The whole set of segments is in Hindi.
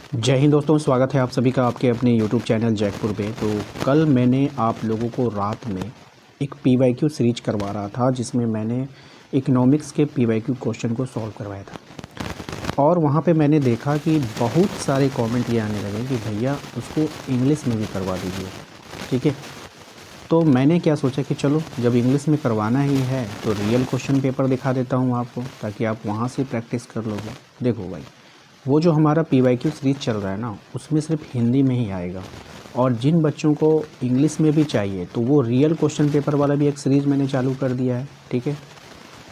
जय हिंद दोस्तों, स्वागत है आप सभी का आपके अपने YouTube चैनल जयपुर पे। तो कल मैंने आप लोगों को रात में एक PYQ सीरीज करवा रहा था जिसमें मैंने इकोनॉमिक्स के PYQ क्वेश्चन को सॉल्व करवाया था। और वहाँ पे मैंने देखा कि बहुत सारे कमेंट ये आने लगे कि भैया उसको इंग्लिश में भी करवा दीजिए। ठीक है, तो मैंने क्या सोचा कि चलो जब इंग्लिश में करवाना ही है तो रियल क्वेश्चन पेपर दिखा देता हूँ आपको, ताकि आप वहाँ से प्रैक्टिस कर लोगे। देखो भाई, वो जो हमारा PYQ सीरीज चल रहा है ना, उसमें सिर्फ हिंदी में ही आएगा। और जिन बच्चों को इंग्लिश में भी चाहिए तो वो रियल क्वेश्चन पेपर वाला भी एक सीरीज़ मैंने चालू कर दिया है। ठीक है,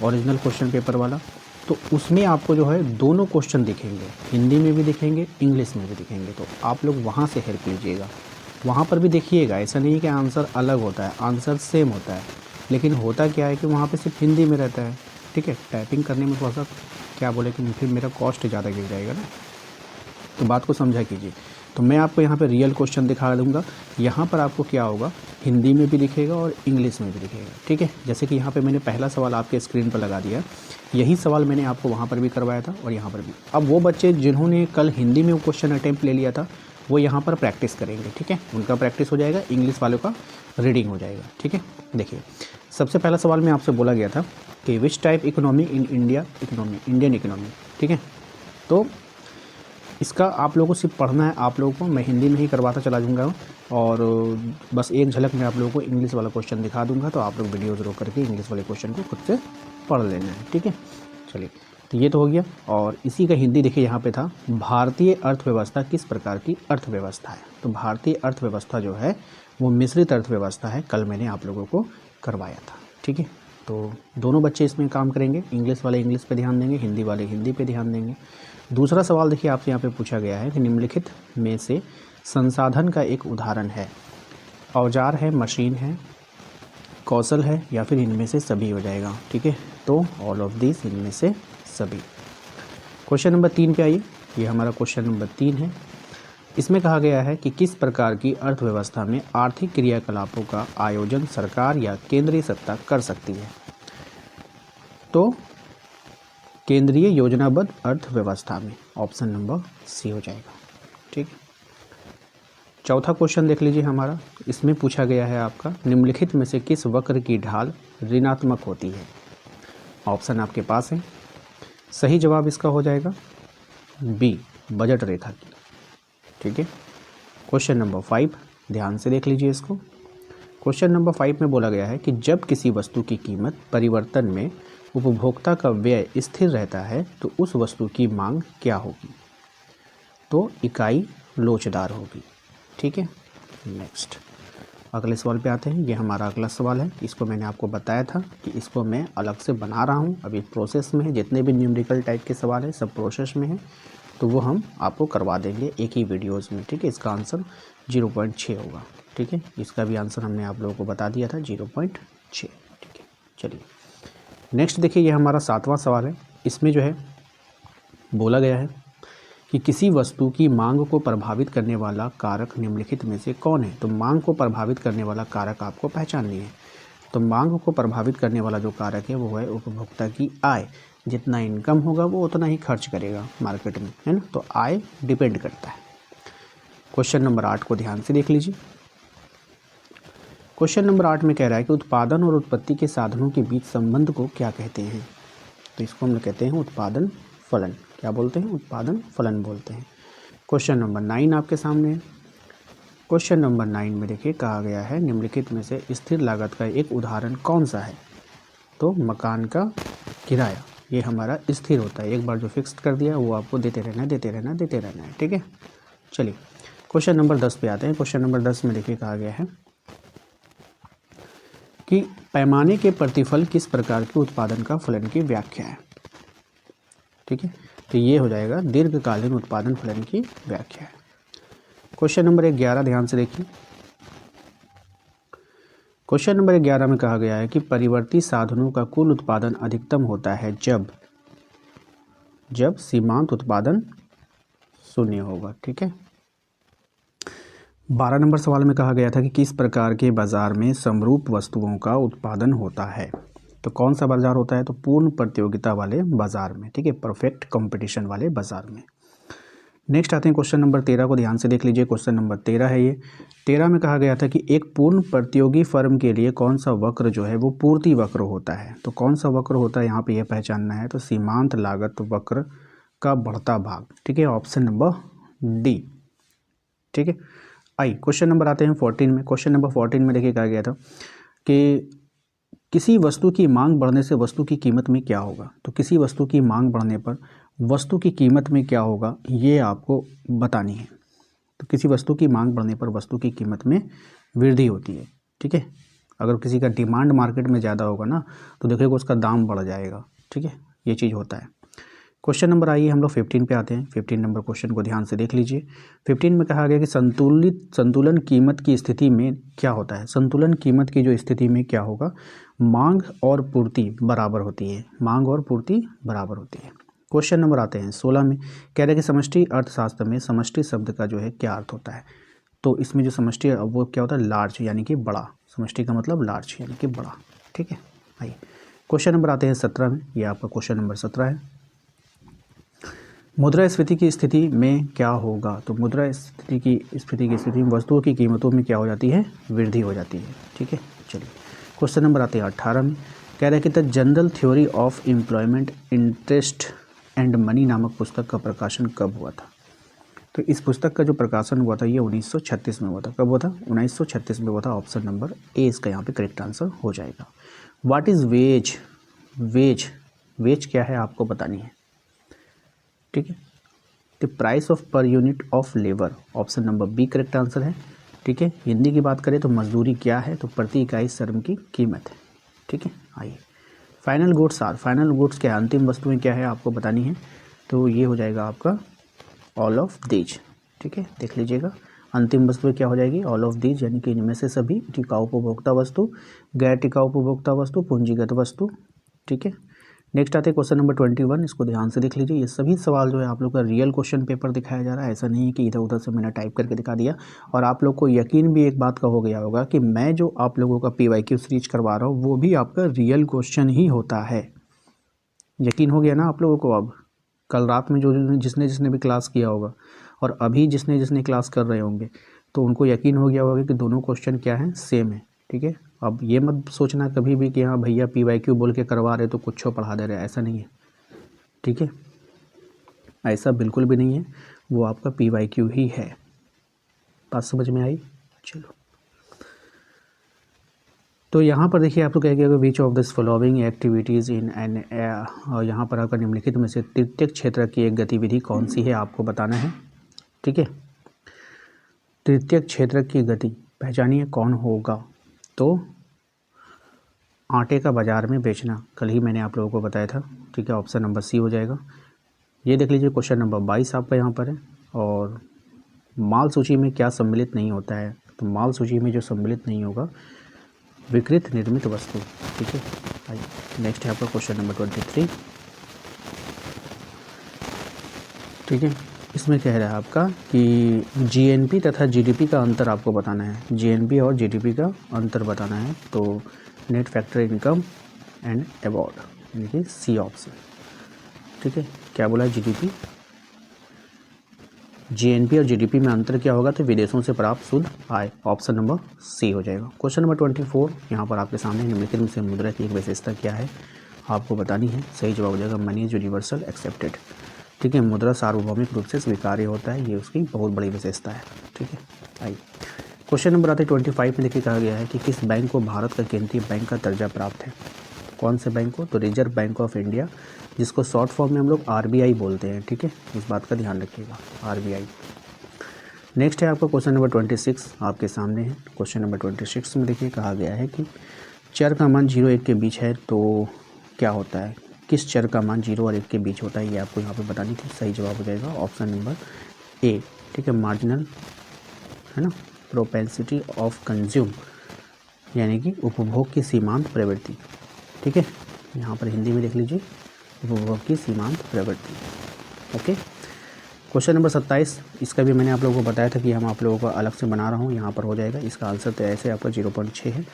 ओरिजिनल क्वेश्चन पेपर वाला। तो उसमें आपको जो है दोनों क्वेश्चन दिखेंगे, हिंदी में भी दिखेंगे, इंग्लिश में भी दिखेंगे। तो आप लोग वहाँ से हेल्प लीजिएगा, वहाँ पर भी देखिएगा। ऐसा नहीं है कि आंसर अलग होता है, आंसर सेम होता है, लेकिन होता क्या है कि वहाँ पे सिर्फ हिंदी में रहता है। ठीक है, टाइपिंग करने में थोड़ा सा क्या बोले कि फिर मेरा कॉस्ट ज़्यादा गिर जाएगा ना, तो बात को समझा कीजिए। तो मैं आपको यहाँ पे रियल क्वेश्चन दिखा दूँगा। यहाँ पर आपको क्या होगा, हिंदी में भी दिखेगा और इंग्लिश में भी दिखेगा। ठीक है, जैसे कि यहाँ पे मैंने पहला सवाल आपके स्क्रीन पर लगा दिया, यही सवाल मैंने आपको वहाँ पर भी करवाया था और यहाँ पर भी। अब वो बच्चे जिन्होंने कल हिंदी में वो क्वेश्चन अटैम्प्ट ले लिया था वो यहाँ पर प्रैक्टिस करेंगे। ठीक है, उनका प्रैक्टिस हो जाएगा, इंग्लिश वालों का रीडिंग हो जाएगा। ठीक है, देखिए सबसे पहला सवाल में आपसे बोला गया था कि which type economy in India economy, Indian economy. ठीक है, तो इसका आप लोगों को सिर्फ पढ़ना है। आप लोगों को मैं हिंदी में ही करवाता चला जाऊँगा और बस एक झलक में आप लोगों को इंग्लिश वाला क्वेश्चन दिखा दूँगा। तो आप लोग वीडियोज़ रोक करके इंग्लिश वाले क्वेश्चन को खुद से पढ़ लेना है। ठीक है, चलिए, तो ये तो हो गया। और इसी का हिंदी देखिए, यहाँ पे था भारतीय अर्थव्यवस्था किस प्रकार की अर्थव्यवस्था है। तो भारतीय अर्थव्यवस्था जो है वो मिश्रित अर्थव्यवस्था है, कल मैंने आप लोगों को करवाया था। ठीक है, तो दोनों बच्चे इसमें काम करेंगे, इंग्लिश वाले इंग्लिश पे ध्यान देंगे, हिंदी वाले हिंदी पे ध्यान देंगे। दूसरा सवाल देखिए आपसे यहाँ पे पूछा गया है कि निम्नलिखित में से संसाधन का एक उदाहरण है। औजार है, मशीन है, कौशल है, या फिर इनमें से सभी हो जाएगा। ठीक है, तो ऑल ऑफ दिस, इनमें से सभी। क्वेश्चन नंबर 3 पे आइए, ये हमारा क्वेश्चन नंबर 3 है। इसमें कहा गया है कि किस प्रकार की अर्थव्यवस्था में आर्थिक क्रियाकलापों का आयोजन सरकार या केंद्रीय सत्ता कर सकती है। तो केंद्रीय योजनाबद्ध अर्थव्यवस्था में ऑप्शन नंबर सी हो जाएगा। ठीक है, चौथा क्वेश्चन देख लीजिए हमारा। इसमें पूछा गया है आपका निम्नलिखित में से किस वक्र की ढाल ऋणात्मक होती है। ऑप्शन आपके पास है, सही जवाब इसका हो जाएगा बी, बजट रेखा की। ठीक है, क्वेश्चन नंबर 5 ध्यान से देख लीजिए इसको। क्वेश्चन नंबर 5 में बोला गया है कि जब किसी वस्तु की कीमत परिवर्तन में उपभोक्ता का व्यय स्थिर रहता है तो उस वस्तु की मांग क्या होगी। तो इकाई लोचदार होगी। ठीक है, नेक्स्ट अगले सवाल पे आते हैं। ये हमारा अगला सवाल है, इसको मैंने आपको बताया था कि इसको मैं अलग से बना रहा हूँ, अभी प्रोसेस में है। जितने भी न्यूमेरिकल टाइप के सवाल है सब प्रोसेस में है, तो वो हम आपको करवा देंगे एक ही वीडियोज़ में। ठीक है, इसका आंसर 0.6 होगा। ठीक है, इसका भी आंसर हमने आप लोगों को बता दिया था 0.6। ठीक है, चलिए नेक्स्ट देखिए, ये हमारा 7वां सवाल है। इसमें जो है बोला गया है कि किसी वस्तु की मांग को प्रभावित करने वाला कारक निम्नलिखित में से कौन है। तो मांग को प्रभावित करने वाला कारक आपको पहचाननी है। तो मांग को प्रभावित करने वाला जो कारक है वो है उपभोक्ता की आय। जितना इनकम होगा वो उतना ही खर्च करेगा मार्केट में, है ना। तो आय डिपेंड करता है। क्वेश्चन नंबर 8 को ध्यान से देख लीजिए। क्वेश्चन नंबर 8 में कह रहा है कि उत्पादन और उत्पत्ति के साधनों के बीच संबंध को क्या कहते हैं। तो इसको हम लोग कहते हैं उत्पादन फलन। क्या बोलते हैं? उत्पादन फलन बोलते हैं। क्वेश्चन नंबर 9 आपके सामने है। क्वेश्चन नंबर 9 में देखिए कहा गया है निम्नलिखित में से स्थिर लागत का एक उदाहरण कौन सा है। तो मकान का किराया, ये हमारा स्थिर होता है। एक बार जो फिक्स कर दिया वो आपको देते रहना है, देते रहना है, देते रहना है। ठीक है, चलिए क्वेश्चन नंबर 10 पे आते हैं। क्वेश्चन नंबर 10 में देखिए कहा गया है कि पैमाने के प्रतिफल किस प्रकार के उत्पादन का फलन की व्याख्या है। ठीक है, तो ये हो जाएगा दीर्घकालीन उत्पादन फलन की व्याख्या है। क्वेश्चन नंबर 11 ध्यान से देखिए। क्वेश्चन नंबर 11 में कहा गया है कि परिवर्ती साधनों का कुल उत्पादन अधिकतम होता है जब सीमांत उत्पादन शून्य होगा। ठीक है, 12 नंबर सवाल में कहा गया था कि किस प्रकार के बाजार में समरूप वस्तुओं का उत्पादन होता है। तो कौन सा बाजार होता है? तो पूर्ण प्रतियोगिता वाले बाजार में। ठीक है, परफेक्ट कंपटीशन वाले बाजार में। नेक्स्ट आते हैं क्वेश्चन नंबर 13 को ध्यान से देख लीजिए। क्वेश्चन नंबर 13 है ये। 13 में कहा गया था कि एक पूर्ण प्रतियोगी फर्म के लिए कौन सा वक्र जो है वो पूर्ति वक्र होता है। तो कौन सा वक्र होता है यहाँ पे ये पहचानना है। तो सीमांत लागत वक्र का बढ़ता भाग, ठीक है, ऑप्शन नंबर डी, ठीक है। आइए क्वेश्चन नंबर आते हैं 14 में। क्वेश्चन नंबर 14 में देखिए कहा गया था कि किसी वस्तु की मांग बढ़ने से वस्तु की कीमत में क्या होगा। तो किसी वस्तु की मांग बढ़ने पर वस्तु की कीमत में क्या होगा ये आपको बतानी है। तो किसी वस्तु की मांग बढ़ने पर वस्तु की कीमत में वृद्धि होती है, ठीक है। अगर किसी का डिमांड मार्केट में ज़्यादा होगा ना तो देखिएगा उसका दाम बढ़ जाएगा, ठीक है, ये चीज़ होता है। क्वेश्चन नंबर आइए हम लोग 15 पे आते हैं। 15 नंबर क्वेश्चन को ध्यान से देख लीजिए। 15 में कहा गया कि संतुलन कीमत की स्थिति में क्या होता है। संतुलन कीमत की जो स्थिति में क्या होगा, मांग और पूर्ति बराबर होती है, मांग और पूर्ति बराबर होती है। क्वेश्चन नंबर आते हैं 16 में। कह रहे हैं कि समष्टि अर्थशास्त्र में समष्टि शब्द का जो है क्या अर्थ होता है। तो इसमें जो समष्टि है वो क्या होता है, लार्ज यानी कि बड़ा। समष्टि का मतलब लार्ज यानी कि बड़ा, ठीक है। आइए क्वेश्चन नंबर आते हैं 17 में। ये आपका क्वेश्चन नंबर 17 है। मुद्रास्फीति की स्थिति में क्या होगा। तो मुद्रास्फीति की स्थिति में वस्तुओं की कीमतों में क्या हो जाती है, वृद्धि हो जाती है, ठीक है। चलिए क्वेश्चन नंबर आते हैं 18 में। कह रहा है कि the general theory of employment interest and money नामक पुस्तक का प्रकाशन कब हुआ था। तो इस पुस्तक का जो प्रकाशन हुआ था ये 1936 में हुआ था। कब हुआ था, 1936 में हुआ था। ऑप्शन नंबर ए इसका यहाँ पे करेक्ट आंसर हो जाएगा। व्हाट इज़ वेज, वेज क्या है आपको बतानी है, ठीक है। The price of per unit of labour, option number B correct answer है, ठीक है। हिंदी की बात करें तो मजदूरी क्या है, तो प्रति इकाई श्रम की कीमत है, ठीक है। आइए final goods are, final goods क्या अंतिम वस्तुएं क्या है आपको बतानी है। तो ये हो जाएगा आपका ऑल ऑफ दीज, ठीक है। देख लीजिएगा अंतिम वस्तुएं क्या हो जाएगी, ऑल ऑफ दीज, यानी कि इनमें से सभी टिकाऊ उपभोक्ता वस्तु, गैर टिकाऊ उपभोक्ता वस्तु, पूंजीगत वस्तु, ठीक है। नेक्स्ट आते हैं क्वेश्चन नंबर 21। इसको ध्यान से देख लीजिए। ये सभी सवाल जो है आप लोग का रियल क्वेश्चन पेपर दिखाया जा रहा है, ऐसा नहीं है कि इधर उधर से मैंने टाइप करके दिखा दिया। और आप लोग को यकीन भी एक बात का हो गया होगा कि मैं जो आप लोगों का PYQ सीरीज करवा रहा हूँ वो भी आपका रियल क्वेश्चन ही होता है। यकीन हो गया ना आप लोगों को। अब कल रात में जो जिसने भी क्लास किया होगा और अभी जिसने क्लास कर रहे होंगे तो उनको यकीन हो गया होगा कि दोनों क्वेश्चन क्या हैं, सेम है, ठीक है। अब ये मत सोचना कभी भी कि हाँ भैया PYQ बोल के करवा रहे तो कुछ पढ़ा दे रहे, ऐसा नहीं है, ठीक है। ऐसा बिल्कुल भी नहीं है, वो आपका PYQ ही है। बात समझ में आई। चलो तो यहाँ पर देखिए आपको कह गया which of this following activities in an, और यहाँ पर आपका निम्नलिखित में से तृतीय क्षेत्र की एक गतिविधि कौन सी है आपको बताना है, ठीक है। तृतीय क्षेत्र की गति पहचानिए कौन होगा। तो आटे का बाज़ार में बेचना, कल ही मैंने आप लोगों को बताया था, ठीक है। ऑप्शन नंबर सी हो जाएगा। ये देख लीजिए क्वेश्चन नंबर 22 आपका यहाँ पर है। और माल सूची में क्या सम्मिलित नहीं होता है। तो माल सूची में जो सम्मिलित नहीं होगा, विकृत निर्मित वस्तु, ठीक है। आइए नेक्स्ट है आपका क्वेश्चन नंबर 23, ठीक है। इसमें कह रहा है आपका कि GNP तथा GDP का अंतर आपको बताना है। GNP और GDP का अंतर बताना है। तो net factor income and award, यानी कि सी ऑप्शन, ठीक है। क्या बोला है, GNP और GDP में अंतर क्या होगा, तो विदेशों से प्राप्त शुद्ध आय, ऑप्शन नंबर सी हो जाएगा। क्वेश्चन नंबर 24 यहाँ पर आपके सामने निम्नलिखित में से मुद्रा की एक विशेषता क्या है आपको बतानी है। सही जवाब हो जाएगा मनी इज यूनिवर्सल एक्सेप्टेड, ठीक है। मुद्रा सार्वभौमिक रूप से स्वीकार्य होता है, ये उसकी बहुत बड़ी विशेषता है, ठीक है। आइए क्वेश्चन नंबर आते 25 में देखिए कहा गया है कि किस बैंक को भारत का केंद्रीय बैंक का दर्जा प्राप्त है। कौन से बैंक को, तो रिजर्व बैंक ऑफ इंडिया, जिसको शॉर्ट फॉर्म में हम लोग RBI बोलते हैं, ठीक है। इस बात का ध्यान रखिएगा, RBI। नेक्स्ट है आपका क्वेश्चन नंबर 26 आपके सामने है। क्वेश्चन नंबर 26 में देखिए कहा गया है कि चर का मान 0 1 के बीच है तो क्या होता है। किस चर का मान 0 और 1 के बीच होता है, ये आपको यहाँ पे बतानी थी। सही जवाब हो जाएगा ऑप्शन नंबर ए, ठीक है। मार्जिनल, है ना, प्रोपेंसिटी ऑफ कंज्यूम, यानी कि उपभोग की सीमांत प्रवृत्ति, ठीक है। यहाँ पर हिंदी में देख लीजिए, उपभोग की सीमांत प्रवृत्ति, ओके। क्वेश्चन नंबर 27, इसका भी मैंने आप लोगों को बताया था कि हम आप लोगों को अलग से बना रहा हूँ, यहाँ पर हो जाएगा। इसका आंसर तो ऐसे आपका 0.6 है।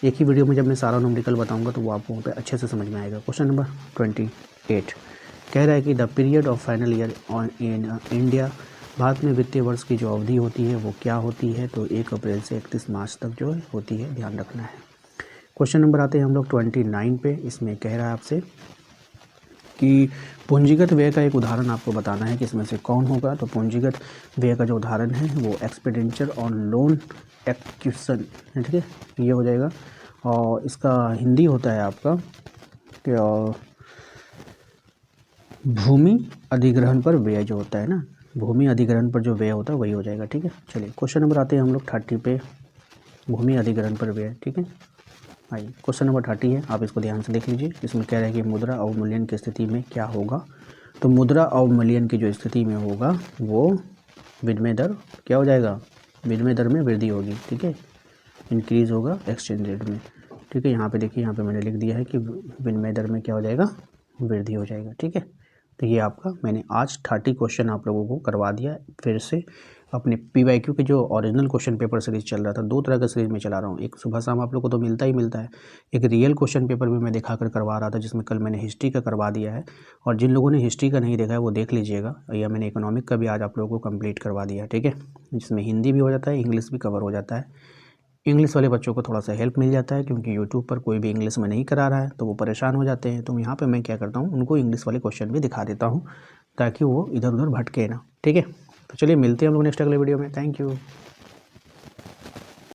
एक ही वीडियो में जब मैं सारा न्यूमेरिकल बताऊंगा तो वो आपको वहाँ पे अच्छे से समझ में आएगा। क्वेश्चन नंबर 28 कह रहा है कि the period of final year in India Bharat में वित्तीय वर्ष की जो अवधि होती है वो क्या होती है? तो 1 अप्रैल से 31 मार्च तक जो है होती है, ध्यान रखना है। क्वेश्चन नंबर आते हैं हम लोग 29 पे। इसमें कह रहा है आपसे कि पूंजीगत व्यय का एक उदाहरण आपको बताना है कि इसमें से कौन होगा। तो पूंजीगत व्यय का जो उदाहरण है वो एक्सपेंडिचर ऑन लोन एक्विजिशन है, ठीक है, ये हो जाएगा। और इसका हिंदी होता है आपका क्या, भूमि अधिग्रहण पर व्यय जो होता है ना, भूमि अधिग्रहण पर जो व्यय होता है वही हो जाएगा, ठीक है। चलिए क्वेश्चन नंबर आते हैं हम लोग 30 पे, भूमि अधिग्रहण पर व्यय, ठीक है। आइए क्वेश्चन नंबर 30 है, आप इसको ध्यान से देख लीजिए। इसमें कह रहा है कि मुद्रा अवमूल्यन की स्थिति में क्या होगा। तो मुद्रा अवमूल्यन की जो स्थिति में होगा वो विनिमय दर क्या हो जाएगा, विनिमय दर में वृद्धि होगी, ठीक है, इंक्रीज़ होगा एक्सचेंज रेट में, ठीक है। यहाँ पे देखिए, यहाँ पे मैंने लिख दिया है कि विनिमय दर में क्या हो जाएगा, वृद्धि हो जाएगा, ठीक है। तो ये आपका मैंने आज 30 क्वेश्चन आप लोगों को करवा दिया फिर से। अपने PYQ के जो ओरिजिनल क्वेश्चन पेपर सीरीज़ चल रहा था, 2 तरह का सीरीज़ में चला रहा हूँ। एक सुबह शाम आप लोगों को तो मिलता ही मिलता है, एक रियल क्वेश्चन पेपर भी मैं दिखाकर करवा रहा था, जिसमें कल मैंने हिस्ट्री का करवा दिया है। और जिन लोगों ने हिस्ट्री का नहीं देखा है वो देख लीजिएगा, या मैंने इकोनॉमिक का भी आज आप लोगों को कंप्लीट करवा दिया, ठीक है, जिसमें हिंदी भी हो जाता है, इंग्लिश भी कवर हो जाता है। इंग्लिश वाले बच्चों को थोड़ा सा हेल्प मिल जाता है, क्योंकि यूट्यूब पर कोई भी इंग्लिश में नहीं करा रहा है तो वो परेशान हो जाते हैं। तो यहाँ पे मैं क्या करता हूँ, उनको इंग्लिश वाले क्वेश्चन भी दिखा देता हूँ ताकि वो इधर उधर भटके ना, ठीक है। तो चलिए मिलते हैं हम लोग नेक्स्ट अगले वीडियो में। Thank you.